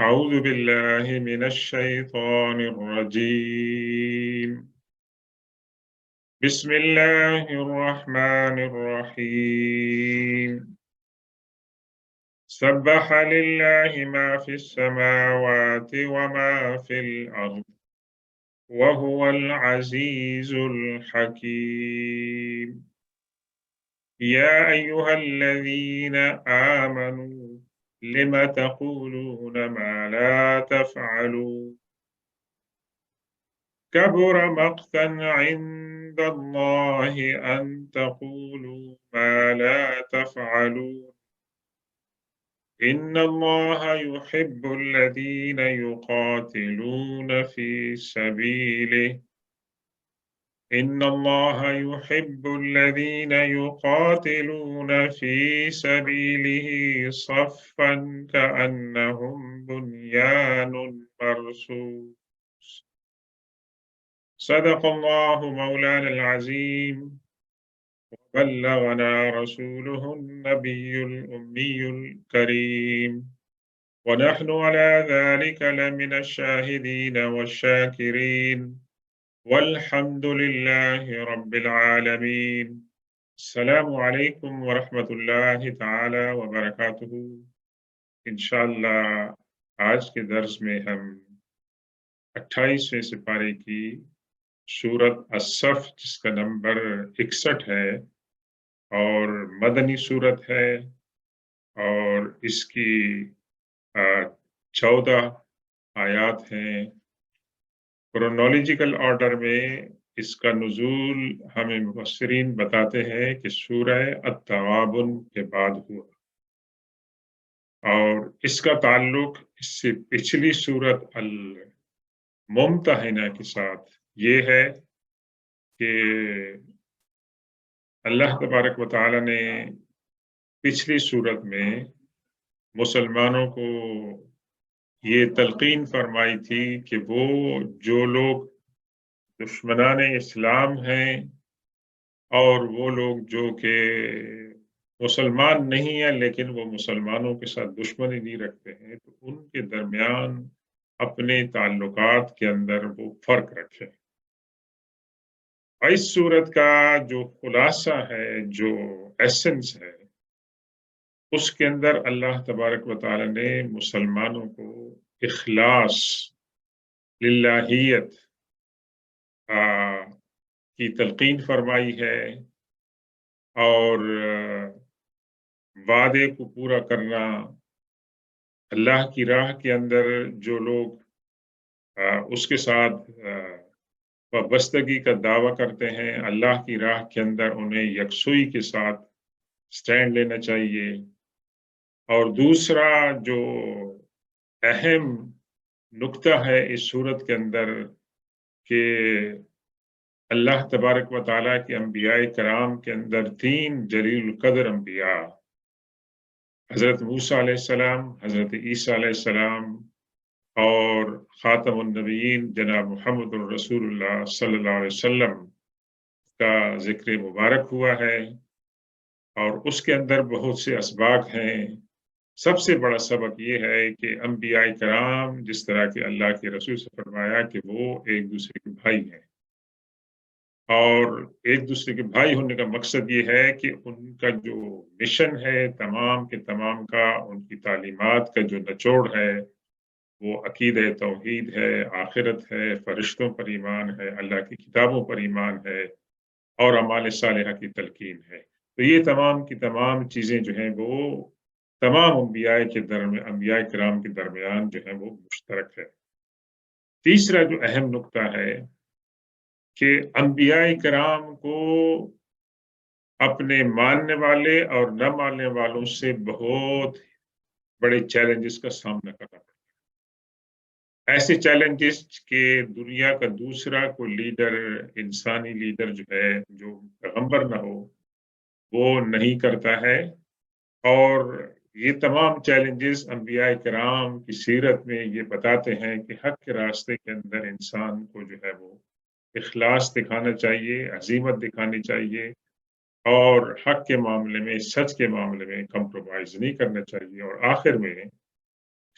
أعوذ بالله من الشيطان الرجيم. بسم الله الرحمن الرحيم. سبح لله ما في السماوات وما في الأرض وهو العزيز الحكيم. يا أيها الذين آمنوا لم تقولون ما لا تفعلون كبر مقتا عند الله أن تقولوا ما لا تفعلون إن الله يحب الذين يقاتلون في سبيله إن الله يحب الذين يقاتلون في سبيله صفا كأنهم بنيان مرصوص. صدق الله مولانا العظيم بلغنا رسوله النبي الأمي الكريم ونحن على ذلك لمن الشاهدين والشاكرين والحمد لله رب العالمين. السلام علیکم ورحمۃ اللہ تعالی وبرکاتہ۔ انشاءاللہ آج کے درس میں ہم 28ویں سپارے کی سورت الصف جس کا نمبر 61 ہے اور مدنی سورت ہے اور اس کی 14 آیات ہیں۔ کرونالوجیکل آرڈر میں اس کا نزول ہمیں مفسرین بتاتے ہیں کہ سورہ التغابن کے بعد ہوا اور اس کا تعلق اس سے پچھلی سورت الممتحنہ کے ساتھ یہ ہے کہ اللہ تبارک و تعالی نے پچھلی سورت میں مسلمانوں کو یہ تلقین فرمائی تھی کہ وہ جو لوگ دشمنان اسلام ہیں اور وہ لوگ جو کہ مسلمان نہیں ہیں لیکن وہ مسلمانوں کے ساتھ دشمنی نہیں رکھتے ہیں تو ان کے درمیان اپنے تعلقات کے اندر وہ فرق رکھیں۔ اس صورت کا جو خلاصہ ہے، جو ایسنس ہے، اس کے اندر اللہ تبارک و تعالی نے مسلمانوں کو اخلاص، للہیت کی تلقین فرمائی ہے اور وعدے کو پورا کرنا، اللہ کی راہ کے اندر جو لوگ اس کے ساتھ وابستگی کا دعویٰ کرتے ہیں، اللہ کی راہ کے اندر انہیں یکسوئی کے ساتھ سٹینڈ لینا چاہیے۔ اور دوسرا جو اہم نقطہ ہے اس صورت کے اندر کہ اللہ تبارک و تعالیٰ کے انبیاء کرام کے اندر 3 جلیل القدر انبیاء، حضرت موسیٰ علیہ السلام، حضرت عیسیٰ علیہ السلام اور خاتم النبیین جناب محمد الرسول اللہ صلی اللہ علیہ وسلم کا ذکر مبارک ہوا ہے اور اس کے اندر بہت سے اسباق ہیں۔ سب سے بڑا سبق یہ ہے کہ انبیاء کرام جس طرح کہ اللہ کے رسول سے فرمایا کہ وہ ایک دوسرے کے بھائی ہیں اور ایک دوسرے کے بھائی ہونے کا مقصد یہ ہے کہ ان کا جو مشن ہے تمام کے تمام کا، ان کی تعلیمات کا جو نچوڑ ہے وہ عقیدہ توحید ہے، آخرت ہے، فرشتوں پر ایمان ہے، اللہ کی کتابوں پر ایمان ہے اور اعمال صالحہ کی تلقین ہے۔ تو یہ تمام کی تمام چیزیں جو ہیں وہ تمام انبیاء کرام کے درمیان جو ہے وہ مشترک ہے۔ تیسرا جو اہم نقطہ ہے کہ انبیاء کرام کو اپنے ماننے والے اور نہ ماننے والوں سے بہت بڑے چیلنجز کا سامنا کرنا پڑتا ہے۔ ایسے چیلنجز کہ دنیا کا دوسرا کوئی لیڈر، انسانی لیڈر جو ہے، جو پیغمبر نہ ہو، وہ نہیں کرتا ہے۔ اور یہ تمام چیلنجز انبیاء کرام کی سیرت میں یہ بتاتے ہیں کہ حق کے راستے کے اندر انسان کو جو ہے وہ اخلاص دکھانا چاہیے، عزیمت دکھانی چاہیے اور حق کے معاملے میں، سچ کے معاملے میں کمپرومائز نہیں کرنا چاہیے۔ اور آخر میں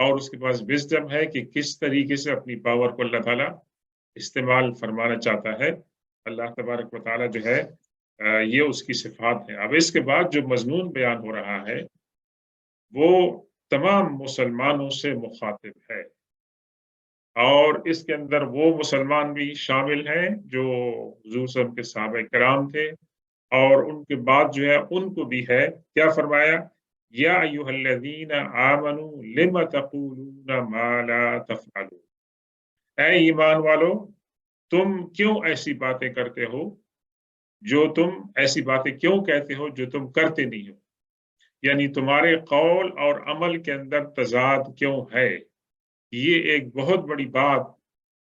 اور اس کے پاس وزڈم ہے کہ کس طریقے سے اپنی پاور کو اللہ تعالیٰ استعمال فرمانا چاہتا ہے۔ اللہ تبارک و تعالیٰ جو ہے یہ اس کی صفات ہے۔ اب اس کے بعد جو مضمون بیان ہو رہا ہے وہ تمام مسلمانوں سے مخاطب ہے، اور اس کے اندر وہ مسلمان بھی شامل ہیں جو حضور صلی اللہ علیہ وسلم کے صحابہ کرام تھے، اور ان کے بعد جو ہے ان کو بھی ہے۔ کیا فرمایا؟ یا ایھا الذین آمنوا لم تقولون ما لا تفعلون، اے ایمان والو تم کیوں ایسی باتیں کرتے ہو جو تم ایسی باتیں کیوں کہتے ہو جو تم کرتے نہیں ہو، یعنی تمہارے قول اور عمل کے اندر تضاد کیوں ہے۔ یہ ایک بہت بڑی بات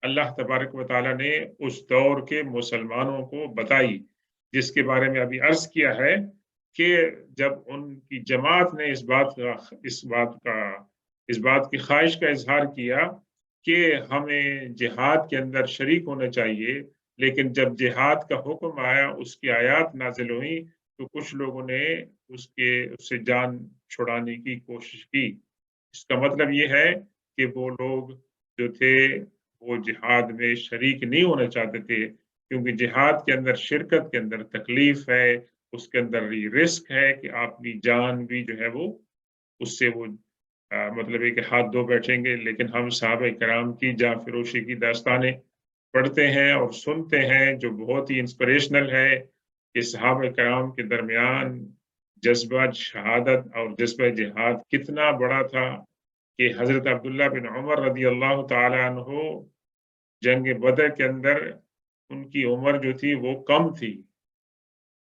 اللہ تبارک و تعالیٰ نے اس دور کے مسلمانوں کو بتائی، جس کے بارے میں ابھی عرض کیا ہے کہ جب ان کی جماعت نے اس بات کی خواہش کا اظہار کیا کہ ہمیں جہاد کے اندر شریک ہونا چاہیے، لیکن جب جہاد کا حکم آیا، اس کی آیات نازل ہوئی، تو کچھ لوگوں نے اس سے جان چھڑانے کی کوشش کی۔ اس کا مطلب یہ ہے کہ وہ لوگ جو تھے وہ جہاد میں شریک نہیں ہونا چاہتے تھے، کیونکہ جہاد کے اندر شرکت کے اندر تکلیف ہے، اس کے اندر رسک ہے کہ آپ کی جان بھی جو ہے وہ اس سے وہ مطلب ہے کہ ہاتھ دھو بیٹھیں گے۔ لیکن ہم صحابہ کرام کی جاں فروشی کی داستانیں پڑھتے ہیں اور سنتے ہیں جو بہت ہی انسپریشنل ہے کہ صحابہ کرام کے درمیان جذبہ شہادت اور جذبہ جہاد کتنا بڑا تھا کہ حضرت عبداللہ بن عمر رضی اللہ تعالیٰ عنہ جنگ بدر کے اندر ان کی عمر جو تھی وہ کم تھی،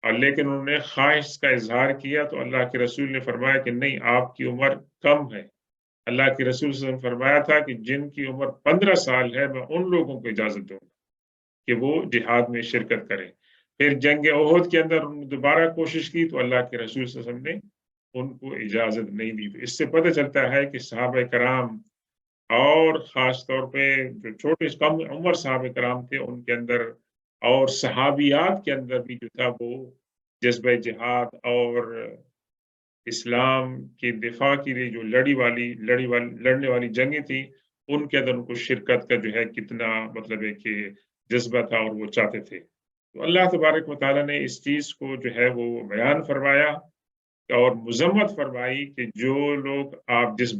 اور لیکن انہوں نے خواہش کا اظہار کیا تو اللہ کے رسول نے فرمایا کہ نہیں، آپ کی عمر کم ہے۔ اللہ کے رسول صلی اللہ علیہ وسلم فرمایا تھا کہ جن کی عمر 15 سال ہے میں ان لوگوں کو اجازت دوں گا کہ وہ جہاد میں شرکت کریں۔ پھر جنگ احد کے اندر انہوں نے دوبارہ کوشش کی تو اللہ کے رسول صلی اللہ علیہ وسلم نے ان کو اجازت نہیں دی۔ تو اس سے پتہ چلتا ہے کہ صحابہ کرام اور خاص طور پہ جو چھوٹے کم عمر صحابہ کرام تھے ان کے اندر اور صحابیات کے اندر بھی جو تھا وہ جذبہ جہاد اور اسلام کے دفاع کے لیے جو لڑنے والی جنگیں تھیں ان کے اندر ان کو شرکت کا جو ہے کتنا مطلب ہے کہ جذبہ تھا اور وہ چاہتے تھے۔ تو اللہ تبارک و تعالیٰ نے اس چیز کو جو ہے وہ بیان فرمایا اور مذمت فرمائی کہ جو لوگ آپ جس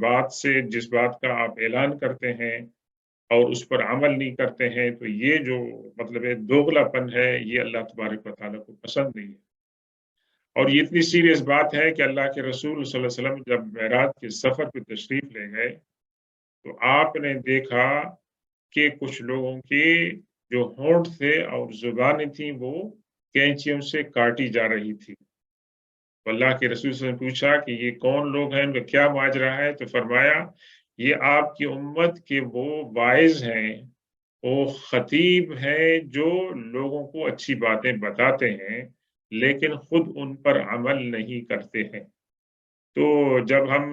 بات کا آپ اعلان کرتے ہیں اور اس پر عمل نہیں کرتے ہیں، تو یہ جو مطلب ہے دوغلا پن ہے، یہ اللہ تبارک و تعالیٰ کو پسند نہیں ہے۔ اور یہ اتنی سیریس بات ہے کہ اللہ کے رسول صلی اللہ علیہ وسلم جب معراج کے سفر پہ تشریف لے گئے تو آپ نے دیکھا کہ کچھ لوگوں کے جو ہونٹ تھے اور زبانیں تھیں وہ کینچیوں سے کاٹی جا رہی تھی۔ تو اللہ کے رسول صلی اللہ علیہ وسلم نے پوچھا کہ یہ کون لوگ ہیں، ان کا کیا ماجرا ہے؟ تو فرمایا یہ آپ کی امت کے وہ واعظ ہیں، وہ خطیب ہیں جو لوگوں کو اچھی باتیں بتاتے ہیں لیکن خود ان پر عمل نہیں کرتے ہیں۔ تو جب ہم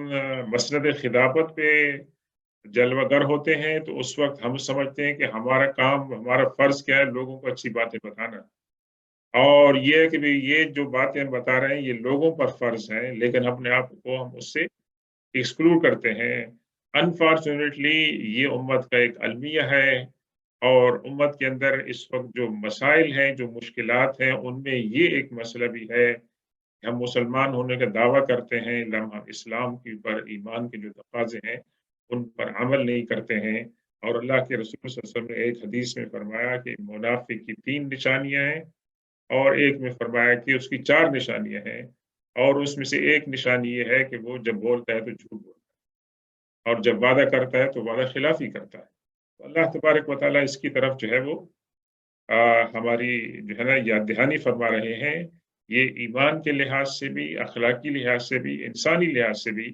مسند خطابت پہ جلوہ گر ہوتے ہیں تو اس وقت ہم سمجھتے ہیں کہ ہمارا کام، ہمارا فرض کیا ہے؟ لوگوں کو اچھی باتیں بتانا، اور یہ کہ بھی یہ جو باتیں ہم بتا رہے ہیں یہ لوگوں پر فرض ہیں، لیکن اپنے آپ کو ہم اس سے ایکسکلوڈ کرتے ہیں۔ انفارچونیٹلی یہ امت کا ایک المیہ ہے، اور امت کے اندر اس وقت جو مسائل ہیں، جو مشکلات ہیں، ان میں یہ ایک مسئلہ بھی ہے کہ ہم مسلمان ہونے کا دعویٰ کرتے ہیں، لمحہ اسلام کے اوپر ایمان کے جو تقاضے ہیں ان پر عمل نہیں کرتے ہیں۔ اور اللہ کے رسول صلی اللہ علیہ وسلم نے ایک حدیث میں فرمایا کہ منافق کی 3 نشانیاں ہیں، اور ایک میں فرمایا کہ اس کی 4 نشانیاں ہیں، اور اس میں سے ایک نشانی یہ ہے کہ وہ جب بولتا ہے تو جھوٹ بولتا ہے، اور جب وعدہ کرتا ہے تو وعدہ خلافی کرتا ہے۔ تو اللہ تبارک و تعالیٰ اس کی طرف جو ہے وہ ہماری جو ہے نا یاد دہانی فرما رہے ہیں۔ یہ ایمان کے لحاظ سے بھی، اخلاقی لحاظ سے بھی، انسانی لحاظ سے بھی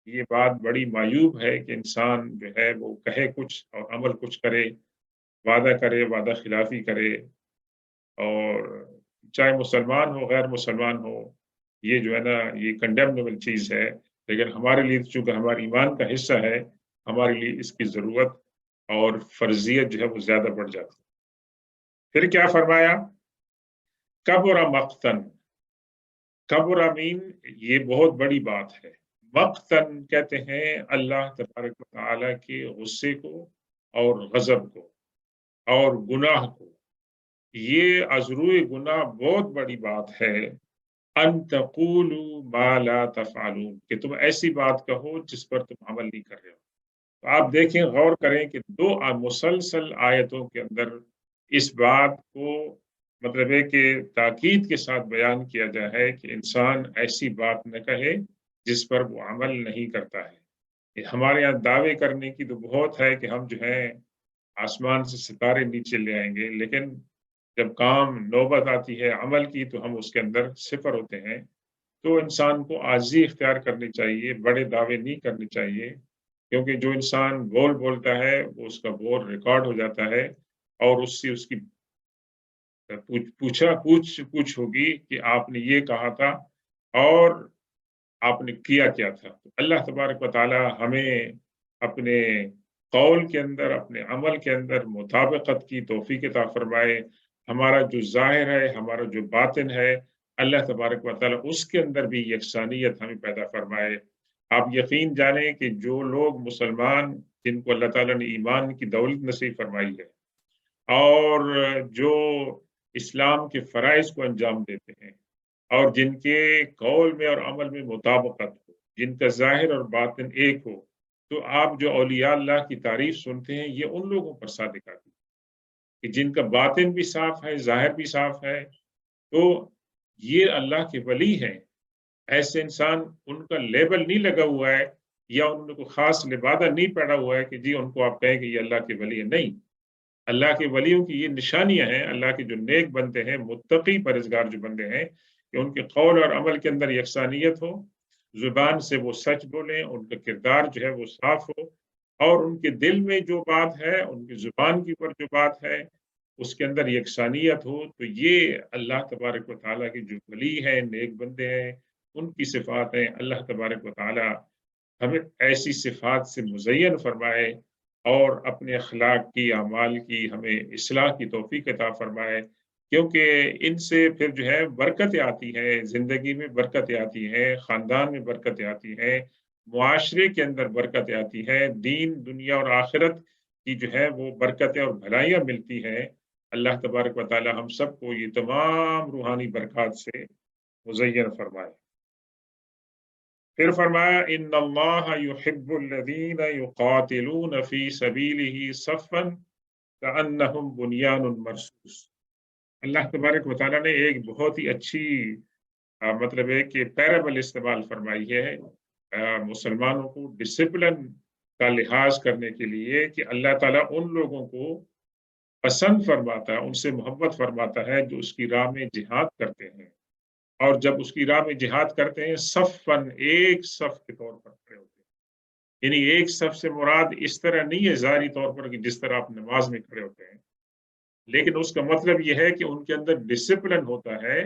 یہ بات بڑی معیوب ہے کہ انسان جو ہے وہ کہے کچھ اور عمل کچھ کرے، وعدہ کرے، وعدہ خلافی کرے، اور چاہے مسلمان ہو غیر مسلمان ہو، یہ جو ہے نا یہ کنڈیمنیبل چیز ہے، لیکن ہمارے لیے چونکہ ہمارے ایمان کا حصہ ہے، ہمارے لیے اس کی ضرورت اور فرضیت جو ہے وہ زیادہ بڑھ جاتی ہے۔ پھر کیا فرمایا؟ کبر مقتن، کبر مین یہ بہت بڑی بات ہے، مقتن کہتے ہیں اللہ تبارک و تعالیٰ کے غصے کو اور غضب کو اور گناہ کو. یہ عذروئے گناہ بہت بڑی بات ہے. ان تقولوا ما لا تفعلون کہ تم ایسی بات کہو جس پر تم عمل نہیں کر رہے ہو. تو آپ دیکھیں، غور کریں کہ دو مسلسل آیتوں کے اندر اس بات کو مطلب ہے کہ تاکید کے ساتھ بیان کیا جا ہے کہ انسان ایسی بات نہ کہے جس پر وہ عمل نہیں کرتا ہے. یہ ہمارے یہاں دعوے کرنے کی تو بہت ہے کہ ہم جو ہے آسمان سے ستارے نیچے لے آئیں گے، لیکن جب کام نوبت آتی ہے عمل کی تو ہم اس کے اندر صفر ہوتے ہیں. تو انسان کو عاجزی اختیار کرنی چاہیے، بڑے دعوے نہیں کرنے چاہیے، کیونکہ جو انسان بولتا ہے وہ اس کا بول ریکارڈ ہو جاتا ہے اور اس سے اس کی پوچھ ہوگی کہ آپ نے یہ کہا تھا اور آپ نے کیا کیا تھا. تو اللہ تبارک و تعالی ہمیں اپنے قول کے اندر، اپنے عمل کے اندر مطابقت کی توفیق عطا فرمائے. ہمارا جو ظاہر ہے، ہمارا جو باطن ہے، اللہ تبارک و تعالی اس کے اندر بھی یکسانیت ہمیں پیدا فرمائے. آپ یقین جانیں کہ جو لوگ مسلمان جن کو اللہ تعالیٰ نے ایمان کی دولت نصیب فرمائی ہے اور جو اسلام کے فرائض کو انجام دیتے ہیں اور جن کے قول میں اور عمل میں مطابقت ہو، جن کا ظاہر اور باطن ایک ہو، تو آپ جو اولیاء اللہ کی تعریف سنتے ہیں یہ ان لوگوں پر صادق آتی ہے کہ جن کا باطن بھی صاف ہے، ظاہر بھی صاف ہے. تو یہ اللہ کے ولی ہیں. ایسے انسان، ان کا لیبل نہیں لگا ہوا ہے یا انہوں نے کوئی خاص لبادہ نہیں پڑا ہوا ہے کہ جی ان کو آپ کہیں کہ یہ اللہ کے ولی ہیں. نہیں، اللہ کے ولیوں کی یہ نشانیاں ہیں. اللہ کے جو نیک بندے ہیں، متقی پرہیزگار جو بندے ہیں، کہ ان کے قول اور عمل کے اندر یکسانیت ہو، زبان سے وہ سچ بولیں، ان کا کردار جو ہے وہ صاف ہو، اور ان کے دل میں جو بات ہے، ان کی زبان کے اوپر جو بات ہے، اس کے اندر یکسانیت ہو. تو یہ اللہ تبارک و تعالیٰ کے جو ولی ہیں، نیک بندے ہیں، ان کی صفات ہیں. اللہ تبارک و تعالیٰ ہمیں ایسی صفات سے مزین فرمائے اور اپنے اخلاق کی، اعمال کی ہمیں اصلاح کی توفیق عطا فرمائے، کیونکہ ان سے پھر جو ہے برکتیں آتی ہیں، زندگی میں برکتیں آتی ہیں، خاندان میں برکتیں آتی ہیں، معاشرے کے اندر برکتیں آتی ہیں، دین، دنیا اور آخرت کی جو ہے وہ برکتیں اور بھلائیاں ملتی ہیں. اللہ تبارک و تعالی ہم سب کو یہ تمام روحانی برکات سے مزین فرمائے. پھر فرمایا ان اللہ یحب الذین یقاتلون فی سبیلہ صفا کأنہم بنیان مرصوص. اللہ تبارک و تعالیٰ نے ایک بہت ہی اچھی مطلب ہے کہ پیرابل استعمال فرمائی ہے مسلمانوں کو ڈسپلن کا لحاظ کرنے کے لیے کہ اللہ تعالیٰ ان لوگوں کو پسند فرماتا ہے، ان سے محبت فرماتا ہے جو اس کی راہ میں جہاد کرتے ہیں. اور جب اس کی راہ میں جہاد کرتے ہیں صفاً، ایک صف کے طور پر کھڑے ہوتے ہیں. یعنی ایک صف سے مراد اس طرح نہیں ہے ظاہری طور پر کہ جس طرح آپ نماز میں کھڑے ہوتے ہیں، لیکن اس کا مطلب یہ ہے کہ ان کے اندر ڈسپلن ہوتا ہے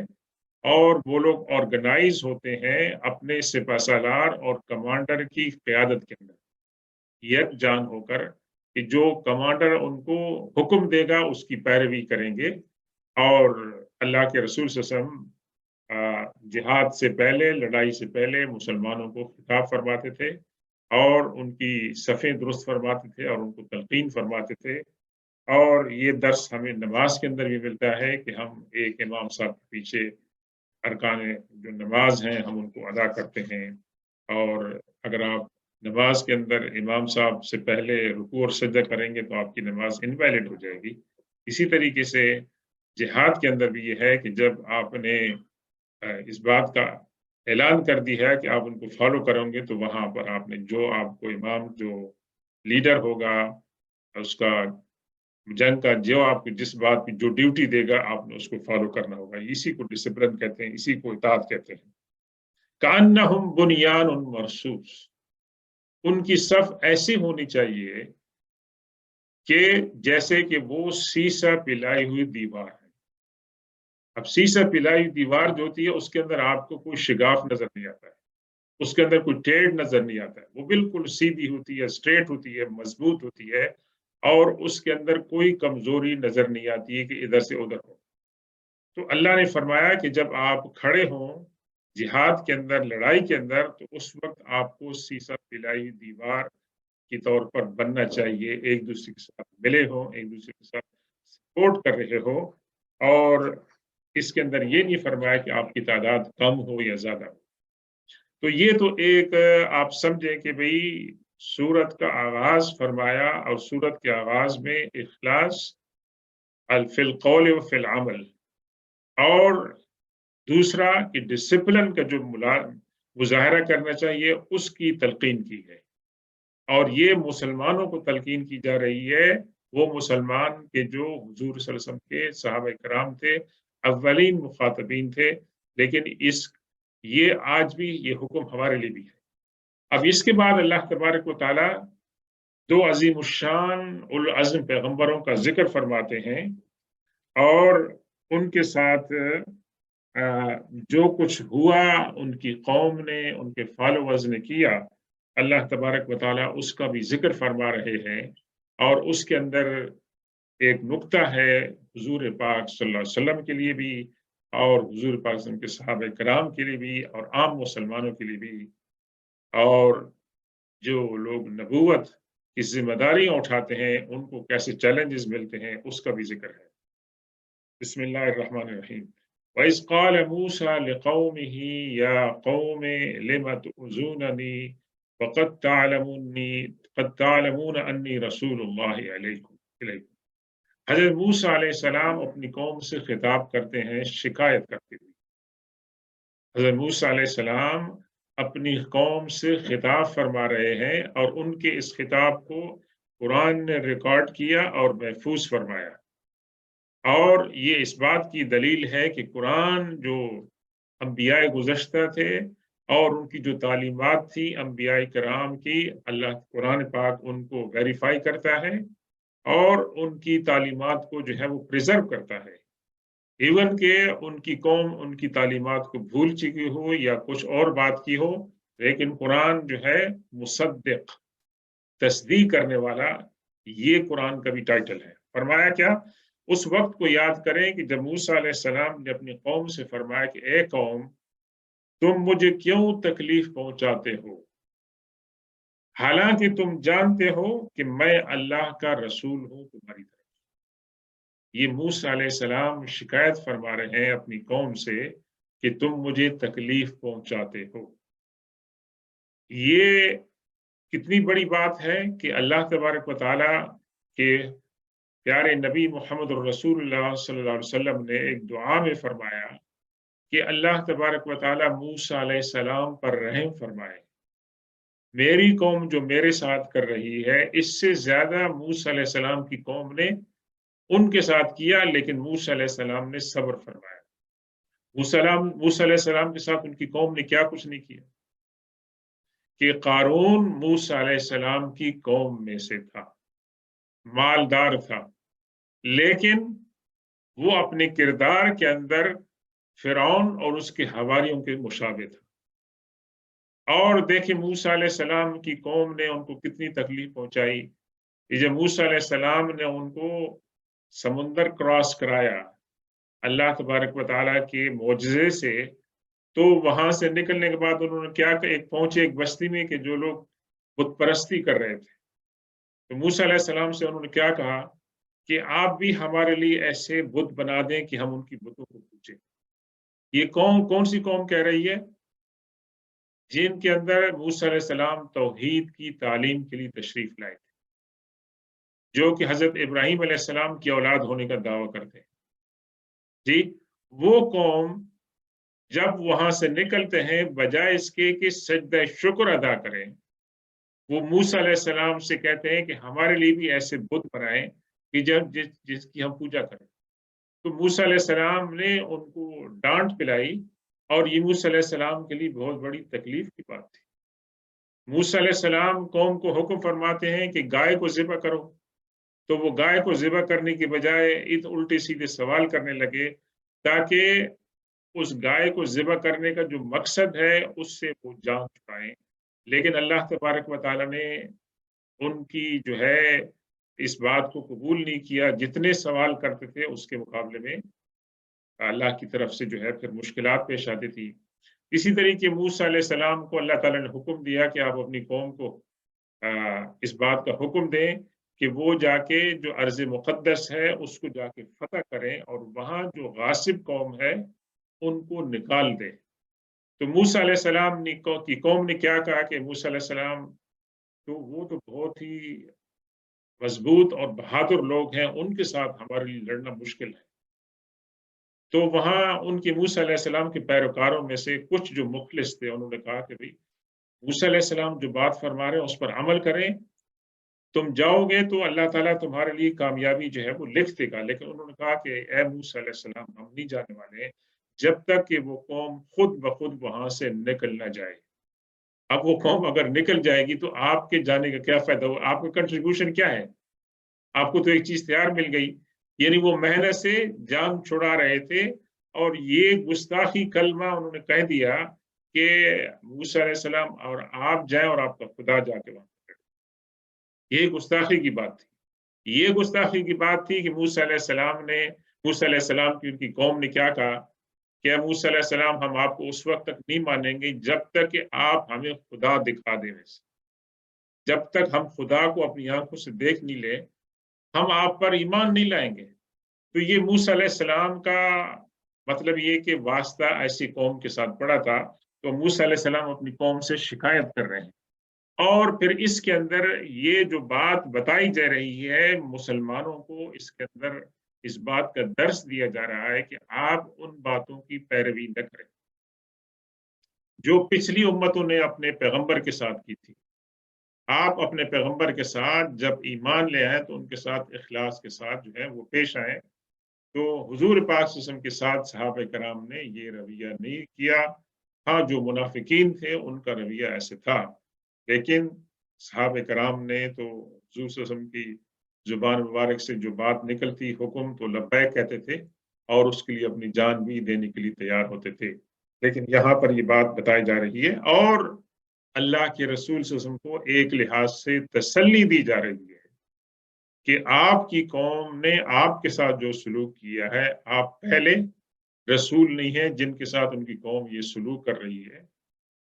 اور وہ لوگ آرگنائز ہوتے ہیں اپنے سپہ سالار اور کمانڈر کی قیادت کے اندر، یک جان ہو کر کہ جو کمانڈر ان کو حکم دے گا اس کی پیروی کریں گے. اور اللہ کے رسول صلی اللہ علیہ وسلم جہاد سے پہلے، لڑائی سے پہلے مسلمانوں کو خطاب فرماتے تھے اور ان کی صفیں درست فرماتے تھے اور ان کو تلقین فرماتے تھے. اور یہ درس ہمیں نماز کے اندر بھی ملتا ہے کہ ہم ایک امام صاحب کے پیچھے ارکان جو نماز ہیں ہم ان کو ادا کرتے ہیں. اور اگر آپ نماز کے اندر امام صاحب سے پہلے رکوع اور سجدہ کریں گے تو آپ کی نماز انویلڈ ہو جائے گی. اسی طریقے سے جہاد کے اندر بھی یہ ہے کہ جب آپ نے اس بات کا اعلان کر دی ہے کہ آپ ان کو فالو کریں گے تو وہاں پر آپ نے جو آپ کو امام جو لیڈر ہوگا اس کا جنگ کا جو آپ کو جس بات کی جو ڈیوٹی دے گا آپ نے اس کو فالو کرنا ہوگا. اسی کو ڈسپلن کہتے ہیں، اسی کو اطاعت کہتے ہیں. کأنہم بنیان مرصوص، ان کی صف ایسی ہونی چاہیے کہ جیسے کہ وہ سیسا پلائی ہوئی دیوار ہے. اب سیسا پلائی ہوئی دیوار جو ہوتی ہے اس کے اندر آپ کو کوئی شگاف نظر نہیں آتا ہے، اس کے اندر کوئی ٹیڑھ نظر نہیں آتا ہے، وہ بالکل سیدھی ہوتی ہے، اسٹریٹ ہوتی ہے، مضبوط ہوتی ہے، اور اس کے اندر کوئی کمزوری نظر نہیں آتی ہے کہ ادھر سے ادھر ہو. تو اللہ نے فرمایا کہ جب آپ کھڑے ہوں جہاد کے اندر، لڑائی کے اندر، تو اس وقت آپ کو سیسا پلائی دیوار کے طور پر بننا چاہیے، ایک دوسرے کے ساتھ ملے ہو، ایک دوسرے کے ساتھ سپورٹ کر رہے ہو، اور اس کے اندر یہ نہیں فرمایا کہ آپ کی تعداد کم ہو یا زیادہ ہو۔ تو یہ تو ایک آپ سمجھیں کہ بھئی سورت کا آغاز فرمایا، اور سورت کے آغاز میں اخلاص فی القول و فی العمل، اور دوسرا کہ ڈسپلن کا جو مظاہرہ کرنا چاہیے اس کی تلقین کی ہے، اور یہ مسلمانوں کو تلقین کی جا رہی ہے، وہ مسلمان کے جو حضور صلی اللہ علیہ وسلم کے صحابہ کرام تھے، اولین مخاطبین تھے، لیکن یہ آج بھی یہ حکم ہمارے لیے بھی ہے۔ اب اس کے بعد اللہ تبارک و تعالی دو عظیم الشان العزم پیغمبروں کا ذکر فرماتے ہیں، اور ان کے ساتھ جو کچھ ہوا ان کی قوم نے، ان کے فالوورز نے کیا، اللہ تبارک و تعالیٰ اس کا بھی ذکر فرما رہے ہیں، اور اس کے اندر ایک نقطہ ہے حضور پاک صلی اللہ علیہ وسلم کے لیے بھی، اور حضور پاک صلی اللہ علیہ وسلم کے صحابہ کرام کے لیے بھی، اور عام مسلمانوں کے لیے بھی، اور جو لوگ نبوت کی ذمہ داریاں اٹھاتے ہیں ان کو کیسے چیلنجز ملتے ہیں اس کا بھی ذکر ہے۔ بسم اللہ الرحمن الرحیم۔ وَإِذْ قَالَ مُوسَى لِقَوْمِهِ يَا قَوْمِ لِمَ تُؤْذُونَنِي وَقَدْ تَعْلَمُونَ أَنِّي رَسُولُ اللَّهِ إِلَيْكُمْ۔ حضرت موسیٰ علیہ السلام اپنی قوم سے خطاب کرتے ہیں، شکایت کرتے ہوئے۔ حضرت موسیٰ علیہ السلام اپنی قوم سے خطاب فرما رہے ہیں، اور ان کے اس خطاب کو قرآن نے ریکارڈ کیا اور محفوظ فرمایا، اور یہ اس بات کی دلیل ہے کہ قرآن جو انبیاء گزشتہ تھے اور ان کی جو تعلیمات تھی انبیاء کرام کی، اللہ قرآن پاک ان کو ویریفائی کرتا ہے، اور ان کی تعلیمات کو جو ہے وہ پریزرو کرتا ہے، ایون کہ ان کی قوم ان کی تعلیمات کو بھول چکی ہو یا کچھ اور بات کی ہو، لیکن قرآن جو ہے مصدق، تصدیق کرنے والا، یہ قرآن کا بھی ٹائٹل ہے۔ فرمایا کیا؟ اس وقت کو یاد کریں کہ جب موسیٰ علیہ السلام نے اپنی قوم سے فرمایا کہ اے قوم، تم مجھے کیوں تکلیف پہنچاتے ہو، حالانکہ تم جانتے ہو کہ میں اللہ کا رسول ہوں تمہاری طرف۔ یہ موسیٰ علیہ السلام شکایت فرما رہے ہیں اپنی قوم سے کہ تم مجھے تکلیف پہنچاتے ہو۔ یہ کتنی بڑی بات ہے کہ اللہ تبارک و تعالیٰ کے پیارے نبی محمد الرسول اللہ صلی اللہ علیہ وسلم نے ایک دعا میں فرمایا کہ اللہ تبارک و تعالیٰ موسیٰ علیہ السلام پر رحم فرمائے، میری قوم جو میرے ساتھ کر رہی ہے اس سے زیادہ موسیٰ علیہ السلام کی قوم نے ان کے ساتھ کیا، لیکن موسیٰ علیہ السلام نے صبر فرمایا۔ موسیٰ علیہ السلام کے ساتھ ان کی قوم نے کیا کچھ نہیں کیا کہ قارون موسیٰ علیہ السلام کی قوم میں سے تھا، مالدار تھا، لیکن وہ اپنے کردار کے اندر فرعون اور اس کے حواریوں کے مشابہ تھا۔ اور دیکھیں موسیٰ علیہ السلام کی قوم نے ان کو کتنی تکلیف پہنچائی کہ جب موسیٰ علیہ السلام نے ان کو سمندر کراس کرایا اللہ تبارک و تعالیٰ کے معجزے سے، تو وہاں سے نکلنے کے بعد انہوں نے کیا کہ پہنچے ایک بستی میں کہ جو لوگ بت پرستی کر رہے تھے، تو موسیٰ علیہ السلام سے انہوں نے کیا کہا کہ آپ بھی ہمارے لیے ایسے بت بنا دیں کہ ہم ان کی بتوں کو پوجیں۔ یہ قوم کون سی قوم کہہ رہی ہے؟ جن کے اندر موسیٰ علیہ السلام توحید کی تعلیم کے لیے تشریف لائے تھے، جو کہ حضرت ابراہیم علیہ السلام کی اولاد ہونے کا دعویٰ کرتے ہیں۔ جی، وہ قوم جب وہاں سے نکلتے ہیں بجائے اس کے کہ سجدہ شکر ادا کریں، وہ موسیٰ علیہ السلام سے کہتے ہیں کہ ہمارے لیے بھی ایسے بت بنائیں کہ جس کی ہم پوجا کریں۔ تو موسیٰ علیہ السلام نے ان کو ڈانٹ پلائی، اور یہ موسیٰ علیہ السلام کے لیے بہت بڑی تکلیف کی بات تھی۔ موسیٰ علیہ السلام قوم کو حکم فرماتے ہیں کہ گائے کو ذبح کرو، تو وہ گائے کو ذبح کرنے کی بجائے الٹے سیدھے سوال کرنے لگے، تاکہ اس گائے کو ذبح کرنے کا جو مقصد ہے اس سے وہ جان چھڑائیں، لیکن اللہ تبارک و تعالیٰ نے ان کی جو ہے اس بات کو قبول نہیں کیا۔ جتنے سوال کرتے تھے اس کے مقابلے میں اللہ کی طرف سے جو ہے پھر مشکلات پیش آتی تھی۔ اسی طریقے موسیٰ علیہ السلام کو اللہ تعالیٰ نے حکم دیا کہ آپ اپنی قوم کو اس بات کا حکم دیں کہ وہ جا کے جو ارض مقدس ہے اس کو جا کے فتح کریں اور وہاں جو غاصب قوم ہے ان کو نکال دیں۔ تو موسیٰ علیہ السلام کی قوم نے کیا کہا کہ موسیٰ علیہ السلام تو وہ تو بہت ہی مضبوط اور بہادر لوگ ہیں، ان کے ساتھ ہمارے لیے لڑنا مشکل ہے۔ تو وہاں ان کی موسیٰ علیہ السلام کے پیروکاروں میں سے کچھ جو مخلص تھے انہوں نے کہا کہ بھئی موسیٰ علیہ السلام جو بات فرما رہے ہیں اس پر عمل کریں، تم جاؤ گے تو اللہ تعالیٰ تمہارے لیے کامیابی جو ہے وہ لکھ دے گا۔ لیکن انہوں نے کہا کہ اے موسیٰ علیہ السلام ہم نہیں جانے والے ہیں جب تک کہ وہ قوم خود بخود وہاں سے نکل نہ جائے۔ اب وہ قوم اگر نکل جائے گی تو آپ کے جانے کا کیا فائدہ ہو؟ آپ کا کنٹریبیوشن کیا ہے؟ آپ کو تو ایک چیز تیار مل گئی، یعنی وہ محنت سے جان چھڑا رہے تھے اور یہ گستاخی کلمہ انہوں نے کہہ دیا کہ موسیٰ علیہ السلام اور آپ جائیں اور آپ کا خدا جا کے وہاں پہ۔ یہ گستاخی کی بات تھی، یہ گستاخی کی بات تھی کہ موسیٰ علیہ السلام کی ان کی قوم نے کیا کہا کہ موسیٰ علیہ السلام ہم آپ کو اس وقت تک نہیں مانیں گے جب تک کہ آپ ہمیں خدا دکھا دیں، جب تک ہم خدا کو اپنی آنکھوں سے دیکھ نہیں لیں ہم آپ پر ایمان نہیں لائیں گے۔ تو یہ موسیٰ علیہ السلام کا مطلب یہ کہ واسطہ ایسی قوم کے ساتھ پڑا تھا، تو موسیٰ علیہ السلام اپنی قوم سے شکایت کر رہے ہیں اور پھر اس کے اندر یہ جو بات بتائی جا رہی ہے مسلمانوں کو، اس کے اندر اس بات کا درس دیا جا رہا ہے کہ آپ ان باتوں کی پیروی نہ کریں جو پچھلی امتوں نے اپنے پیغمبر کے ساتھ کی تھی۔ آپ اپنے پیغمبر کے ساتھ جب ایمان لے آئیں تو ان کے ساتھ اخلاص کے ساتھ جو ہے وہ پیش آئیں۔ تو حضور پاک صلی اللہ علیہ وسلم کے ساتھ صحابہ کرام نے یہ رویہ نہیں کیا۔ ہاں جو منافقین تھے ان کا رویہ ایسے تھا، لیکن صحابہ کرام نے تو حضور صلی اللہ علیہ وسلم کی زبان مبارک سے جو بات نکلتی حکم تو لبیک کہتے تھے اور اس کے لیے اپنی جان بھی دینے کے لیے تیار ہوتے تھے۔ لیکن یہاں پر یہ بات بتائی جا رہی ہے اور اللہ کے رسول صلی اللہ علیہ وسلم کو ایک لحاظ سے تسلی دی جا رہی ہے کہ آپ کی قوم نے آپ کے ساتھ جو سلوک کیا ہے، آپ پہلے رسول نہیں ہیں جن کے ساتھ ان کی قوم یہ سلوک کر رہی ہے۔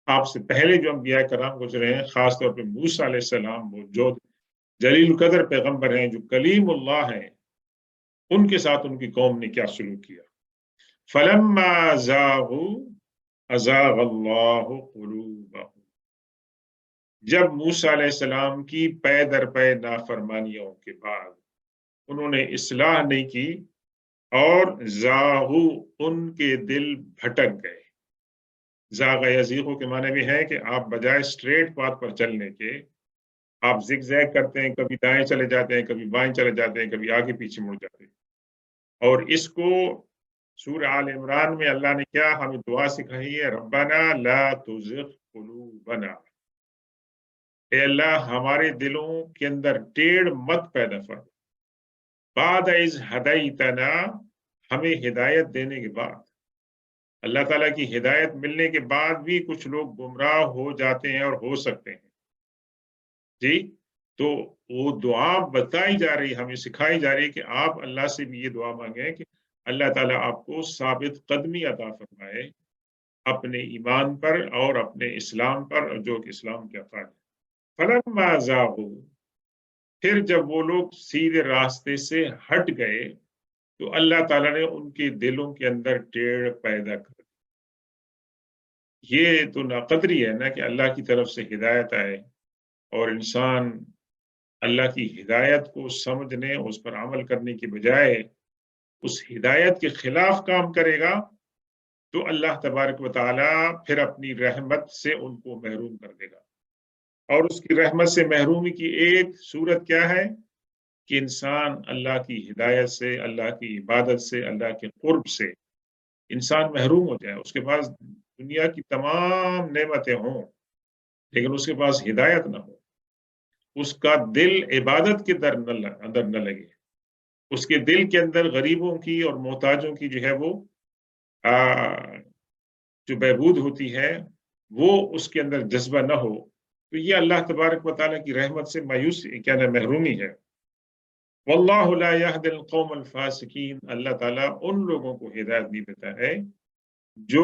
آپ سے پہلے جو انبیاء کرام گزرے ہیں، خاص طور پہ موسیٰ علیہ السلام وہ جو جلیل القدر پیغمبر ہیں، جو کلیم اللہ ہیں، ان کے ساتھ ان کی قوم نے کیا سلوک کیا۔ فَلَمَّا زَاغُوا أَزَاغَ اللَّهُ قُلُوبَهُمْ۔ جب موسیٰ علیہ السلام کی پے در پے نافرمانیوں کے بعد انہوں نے اصلاح نہیں کی اور زاغو ان کے دل بھٹک گئے۔ زاغ یزیغو کے معنی بھی ہے کہ آپ بجائے اسٹریٹ پاتھ پر چلنے کے آپ زگ زیگ کرتے ہیں، کبھی دائیں چلے جاتے ہیں، کبھی بائیں چلے جاتے ہیں، کبھی آگے پیچھے مڑ جاتے ہیں۔ اور اس کو سورہ آل عمران میں اللہ نے کیا ہمیں دعا سکھائی ہے، ربنا لا تزغ قلوبنا، اے اللہ ہمارے دلوں کے اندر ٹیڑھ مت پیدا فرما، بعد از ہدایتنا، ہمیں ہدایت دینے کے بعد۔ اللہ تعالیٰ کی ہدایت ملنے کے بعد بھی کچھ لوگ گمراہ ہو جاتے ہیں اور ہو سکتے ہیں جی۔ تو وہ دعا بتائی جا رہی، ہمیں سکھائی جا رہی ہے کہ آپ اللہ سے بھی یہ دعا مانگیں کہ اللہ تعالیٰ آپ کو ثابت قدمی عطا فرمائے اپنے ایمان پر اور اپنے اسلام پر، جو کہ اسلام کے افعال ہے۔ فَلَمَّا زَاغُوا، پھر جب وہ لوگ سیدھے راستے سے ہٹ گئے تو اللہ تعالیٰ نے ان کے دلوں کے اندر ٹیڑھ پیدا کر دی۔ یہ تو ناقدری ہے نا کہ اللہ کی طرف سے ہدایت آئے اور انسان اللہ کی ہدایت کو سمجھنے، اس پر عمل کرنے کی بجائے اس ہدایت کے خلاف کام کرے گا تو اللہ تبارک و تعالیٰ پھر اپنی رحمت سے ان کو محروم کر دے گا۔ اور اس کی رحمت سے محرومی کی ایک صورت کیا ہے کہ انسان اللہ کی ہدایت سے، اللہ کی عبادت سے، اللہ کے قرب سے انسان محروم ہو جائے۔ اس کے پاس دنیا کی تمام نعمتیں ہوں لیکن اس کے پاس ہدایت نہ ہو، اس کا دل عبادت کے اندر نہ لگے، اس کے دل کے اندر غریبوں کی اور محتاجوں کی جو ہے وہ جو بہبود ہوتی ہے وہ اس کے اندر جذبہ نہ ہو، تو یہ اللہ تبارک و تعالیٰ کی رحمت سے مایوسی کیا نہ محرومی ہے۔ واللہ لا یہدی القوم الفاسقین، اللہ تعالیٰ ان لوگوں کو ہدایت نہیں دیتا ہے جو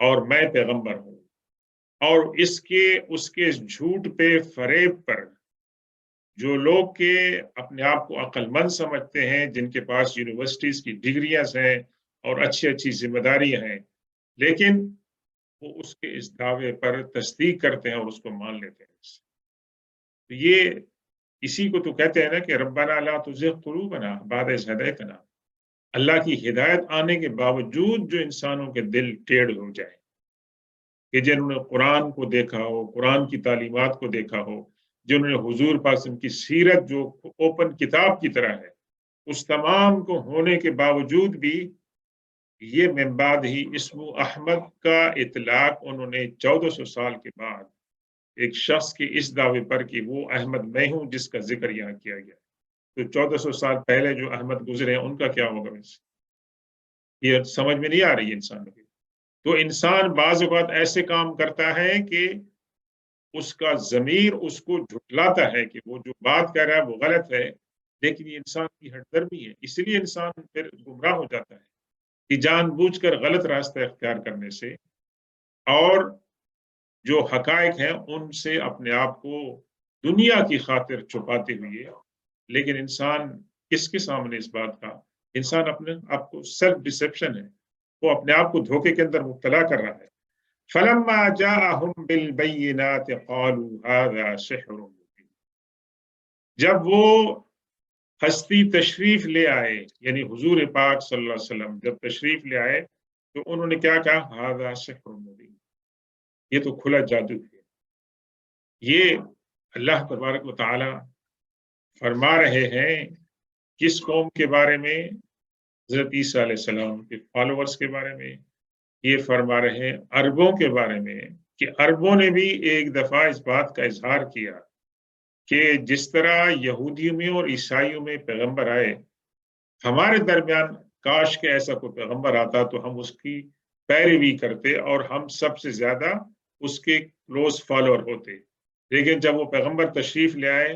اور میں پیغمبر ہوں، اور اس کے جھوٹ پہ، فریب پر جو لوگ کے اپنے آپ کو عقل مند سمجھتے ہیں، جن کے پاس یونیورسٹیز کی ڈگریاں ہیں اور اچھی اچھی ذمہ داریاں ہیں، لیکن وہ اس کے اس دعوے پر تصدیق کرتے ہیں اور اس کو مان لیتے ہیں۔ تو یہ اسی کو تو کہتے ہیں نا کہ ربنا لا تزغ قلوبنا بعد اذ ہدیتنا، اللہ کی ہدایت آنے کے باوجود جو انسانوں کے دل ٹیڑھ ہو جائے، کہ جنہوں نے قرآن کو دیکھا ہو، قرآن کی تعلیمات کو دیکھا ہو، جنہوں نے حضور پاک صلی اللہ علیہ وسلم کی سیرت جو اوپن کتاب کی طرح ہے، اس تمام کو ہونے کے باوجود بھی یہ من بعد ہی اسم احمد کا اطلاق انہوں نے 1400 سال کے بعد ایک شخص کے اس دعوے پر کہ وہ احمد میں ہوں جس کا ذکر یہاں کیا گیا، تو 1400 سال پہلے جو احمد گزرے ہیں ان کا کیا ہوگا؟ یہ سمجھ میں نہیں آ رہی ہے انسانوں کی۔ تو انسان بعض اوقات ایسے کام کرتا ہے کہ اس کا ضمیر اس کو جھٹلاتا ہے کہ وہ جو بات کہہ رہا ہے وہ غلط ہے، لیکن یہ انسان کی ہٹ درمی ہے، اس لیے انسان پھر گمراہ ہو جاتا ہے کہ جان بوجھ کر غلط راستہ اختیار کرنے سے اور جو حقائق ہیں ان سے اپنے آپ کو دنیا کی خاطر چھپاتے ہوئے، لیکن انسان کس کے سامنے اس بات کا، انسان اپنے آپ کو سیلف ڈسپشن ہے، وہ اپنے آپ کو دھوکے کے اندر مبتلا کر رہا ہے۔ فلما جاءهم بالبينات قالوا هذا سحر مبين، جب وہ ہستی تشریف لے آئے، یعنی حضور پاک صلی اللہ علیہ وسلم جب تشریف لے آئے تو انہوں نے کیا کہا؟ هذا سحر مبين، یہ تو کھلا جادو ہے۔ یہ اللہ تبارک و تعالی فرما رہے ہیں کس قوم کے بارے میں؟ حضرت عیسیٰ علیہ السلام کے فالوورز کے بارے میں۔ یہ فرما رہے ہیں عربوں کے بارے میں کہ عربوں نے بھی ایک دفعہ اس بات کا اظہار کیا کہ جس طرح یہودیوں میں اور عیسائیوں میں پیغمبر آئے، ہمارے درمیان کاش کہ ایسا کوئی پیغمبر آتا تو ہم اس کی پیروی کرتے اور ہم سب سے زیادہ اس کے کلوز فالوور ہوتے، لیکن جب وہ پیغمبر تشریف لے آئے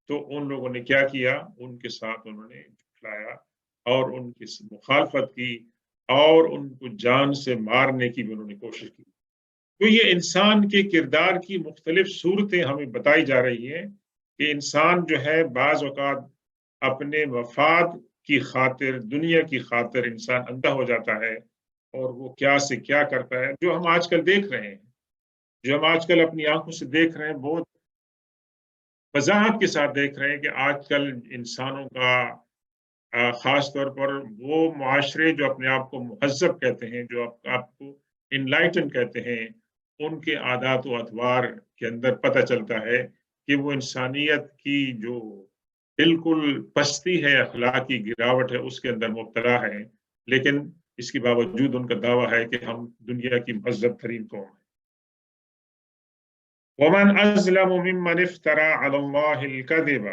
تو ان لوگوں نے کیا کیا؟ ان کے ساتھ انہوں نے جھٹلایا اور ان کی مخالفت کی اور ان کو جان سے مارنے کی بھی انہوں نے کوشش کی۔ تو یہ انسان کے کردار کی مختلف صورتیں ہمیں بتائی جا رہی ہیں کہ انسان جو ہے بعض اوقات اپنے مفاد کی خاطر، دنیا کی خاطر انسان اندھا ہو جاتا ہے اور وہ کیا سے کیا کرتا ہے، جو ہم آج کل دیکھ رہے ہیں، جو ہم آج کل اپنی آنکھوں سے دیکھ رہے ہیں، بہت وضاحت کے ساتھ دیکھ رہے ہیں کہ آج کل انسانوں کا خاص طور پر وہ معاشرے جو اپنے آپ کو مہذب کہتے ہیں، جو آپ کو انلائٹن کہتے ہیں، ان کے عادات و اطوار کے اندر پتہ چلتا ہے کہ وہ انسانیت کی جو بالکل پستی ہے، اخلاقی گراوٹ ہے، اس کے اندر مبتلا ہے، لیکن اس کے باوجود ان کا دعویٰ ہے کہ ہم دنیا کی مہذب ترین قوم ہیں۔ ومن أظلم ممن افترى على الله الكذب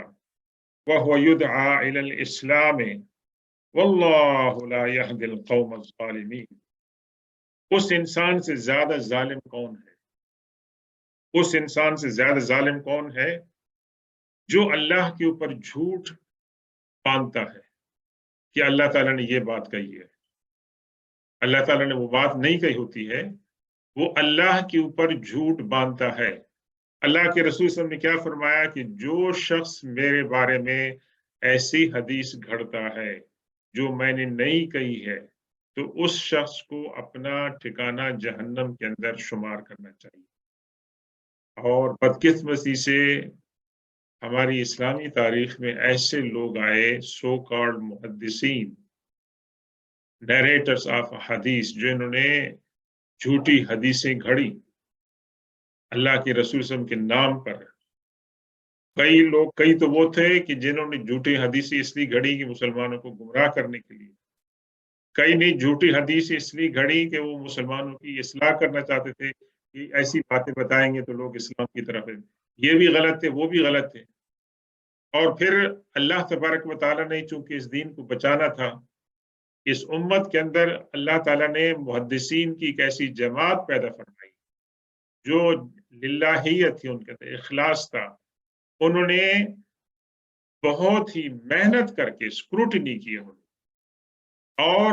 وهو يدعى إلى الإسلام والله لا يهدي القوم الظالمين، اس انسان سے زیادہ ظالم کون ہے؟ اس انسان سے زیادہ ظالم کون ہے جو اللہ کے اوپر جھوٹ باندھتا ہے کہ اللہ تعالیٰ نے یہ بات کہی ہے۔ اللہ تعالیٰ نے وہ بات نہیں کہی ہوتی ہے، وہ اللہ کے اوپر جھوٹ باندھتا ہے۔ اللہ کے رسول صلی اللہ علیہ وسلم نے کیا فرمایا کہ جو شخص میرے بارے میں ایسی حدیث گھڑتا ہے جو میں نے نہیں کہی ہے تو اس شخص کو اپنا ٹھکانہ جہنم کے اندر شمار کرنا چاہیے۔ اور بدقسمتی سے ہماری اسلامی تاریخ میں ایسے لوگ آئے، سو کالڈ محدثین، نیریٹرز آف حدیث، جنہوں نے جھوٹی حدیثیں گھڑی اللہ کے رسول صلی اللہ علیہ وسلم کے نام پر۔ کئی تو وہ تھے کہ جنہوں نے جھوٹی حدیثیں اس لیے گھڑی کہ مسلمانوں کو گمراہ کرنے کے لیے، کئی نے جھوٹی حدیثیں اس لیے گھڑی کہ وہ مسلمانوں کی اصلاح کرنا چاہتے تھے کہ ایسی باتیں بتائیں گے تو لوگ اسلام کی طرف ہیں۔ یہ بھی غلط تھے، وہ بھی غلط تھے۔ اور پھر اللہ تبارک و تعالیٰ نے چونکہ اس دین کو بچانا تھا، اس امت کے اندر اللہ تعالیٰ نے محدثین کی ایک ایسی جماعت پیدا فرمائی جو للہیت تھی، ان کے اندر اخلاص تھا۔ انہوں نے بہت ہی محنت کر کے اسکروٹنی کی اور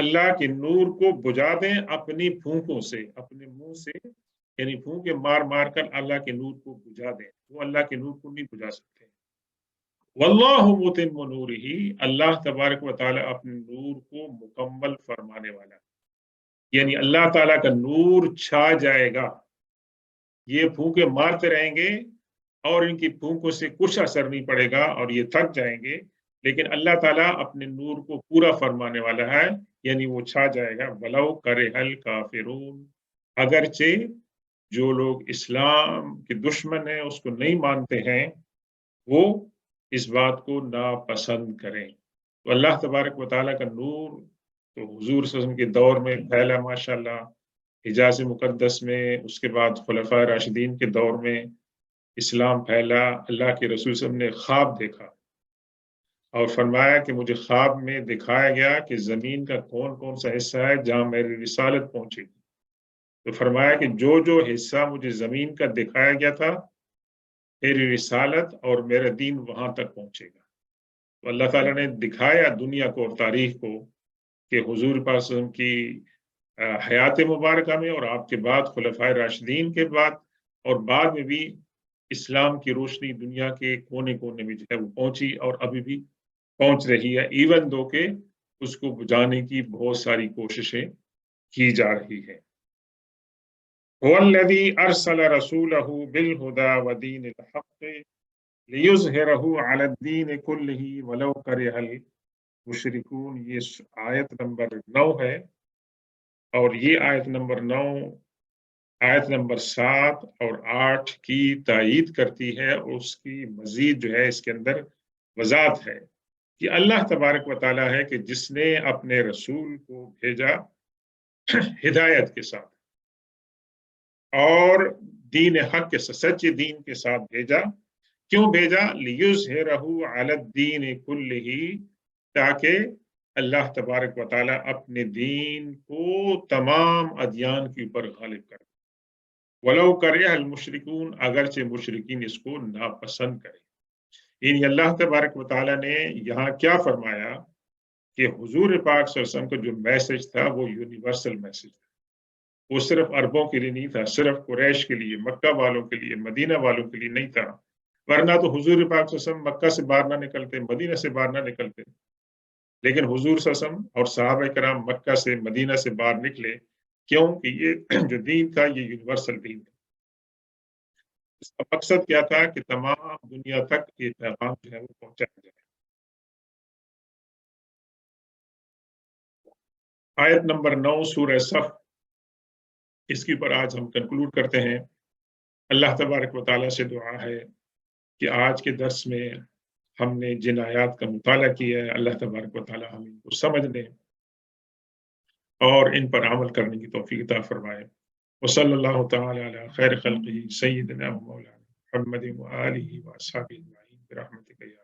اللہ کے نور کو بجھا دیں اپنی پھونکوں سے، اپنے منہ سے، یعنی پھونکے مار مار کر اللہ کے نور کو بجھا دیں، وہ اللہ کے نور کو نہیں بجھا سکتے۔ واللہ متم نورہ، اللہ تبارک و تعالیٰ اپنے نور کو مکمل فرمانے والا ہے، یعنی اللہ تعالیٰ کا نور چھا جائے گا۔ یہ پھونکے مارتے رہیں گے اور ان کی پھونکوں سے کچھ اثر نہیں پڑے گا اور یہ تھک جائیں گے، لیکن اللہ تعالیٰ اپنے نور کو پورا فرمانے والا ہے، یعنی وہ چھا جائے گا۔ وَلَوْ كَرِهَ الْكَافِرُونَ، اگرچہ جو لوگ اسلام کے دشمن ہیں، اس کو نہیں مانتے ہیں، وہ اس بات کو ناپسند کریں۔ تو اللہ تبارک و تعالیٰ کا نور تو حضور صلی اللہ علیہ وسلم کے دور میں پھیلا ماشاءاللہ، حجاز مقدس میں، اس کے بعد خلفائے راشدین کے دور میں اسلام پھیلا۔ اللہ کے رسول صلی اللہ علیہ وسلم نے خواب دیکھا اور فرمایا کہ مجھے خواب میں دکھایا گیا کہ زمین کا کون کون سا حصہ ہے جہاں میری رسالت پہنچے گی۔ تو فرمایا کہ جو حصہ مجھے زمین کا دکھایا گیا تھا، میری رسالت اور میرا دین وہاں تک پہنچے گا۔ تو اللہ تعالیٰ نے دکھایا دنیا کو اور تاریخ کو کہ حضور پاک صلی اللہ علیہ وسلم کی حیات مبارکہ میں اور آپ کے بعد خلفائے راشدین کے بعد اور بعد میں بھی اسلام کی روشنی دنیا کے کونے کونے میں جو ہے وہ پہنچی اور ابھی بھی پہنچ رہی ہے، ایون دو کہ اس کو بجھانے کی بہت ساری کوششیں کی جا رہی ہیں۔ هو الذی ارسل رسولہ بالہدی ودین الحق لیظہرہ علی الدین کلہ ولو کرہ المشرکون۔ یہ آیت نمبر 9 ہے، اور یہ آیت نمبر 9 آیت نمبر 7 اور 8 کی تائید کرتی ہے، اور اس کی مزید جو ہے اس کے اندر وضاحت ہے کہ اللہ تبارک و تعالیٰ ہے کہ جس نے اپنے رسول کو بھیجا ہدایت کے ساتھ اور دین حق کے سچے دین کے ساتھ بھیجا۔ کیوں بھیجا؟ لیظہرہ علی الدین کلہ، تاکہ اللہ تبارک و تعالیٰ اپنے دین کو تمام ادیان کے اوپر غالب کرے۔ ولو کرہ المشرکون، اگرچہ مشرکین اس کو ناپسند کریں۔ یعنی اللہ تبارک و تعالیٰ نے یہاں کیا فرمایا کہ حضور پاک صلی اللہ علیہ وسلم کا جو میسج تھا وہ یونیورسل میسج تھا، وہ صرف عربوں کے لیے نہیں تھا، صرف قریش کے لیے، مکہ والوں کے لیے، مدینہ والوں کے لیے نہیں تھا، ورنہ تو حضور پاک صلی اللہ علیہ وسلم مکہ سے باہر نہ نکلتے، مدینہ سے باہر نہ نکلتے، لیکن حضور صلی اللہ علیہ وسلم اور صحابہ کرام مکہ سے مدینہ سے باہر نکلے۔ کیوں کہ یہ جو دین تھا یہ یونیورسل دین تھا۔ اس کا مقصد کیا تھا کہ تمام دنیا تک یہ پیغام جو ہے وہ پہنچایا جائے۔ آیت نمبر 9 سورہ صف، اس کے اوپر آج ہم کنکلوڈ کرتے ہیں۔ اللہ تبارک و تعالیٰ سے دعا ہے کہ آج کے درس میں ہم نے جن آیات کا مطالعہ کیا ہے، اللہ تبارک و تعالیٰ ہم ان کو سمجھ لیں اور ان پر عمل کرنے کی توفیق عطا فرمائے۔ وصلی اللہ تعالی علی خیر خلقہ سیدنا و مولانا محمد و آلہ و اصحابہ اجمعین برحمتک یا